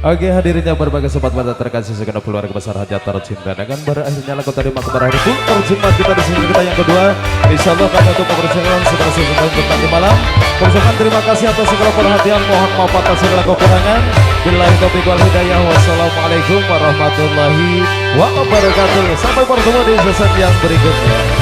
Oke, hadirinnya berbagai sobat mata terkasih segenap keluarga besar hajat tercinta dengan berakhirnya lagu tadi maka berakhir pun terjemah kita di sini kita yang kedua. Insya Allah kami untuk kebersihan segera sesuai untuk nanti malam. Bersama terima kasih atas segala perhatian, mohon maaf atas segala kekurangan. Billahi taufiq wal hidayah. Wassalamualaikum warahmatullahi wabarakatuh. Sampai bertemu di season yang berikutnya.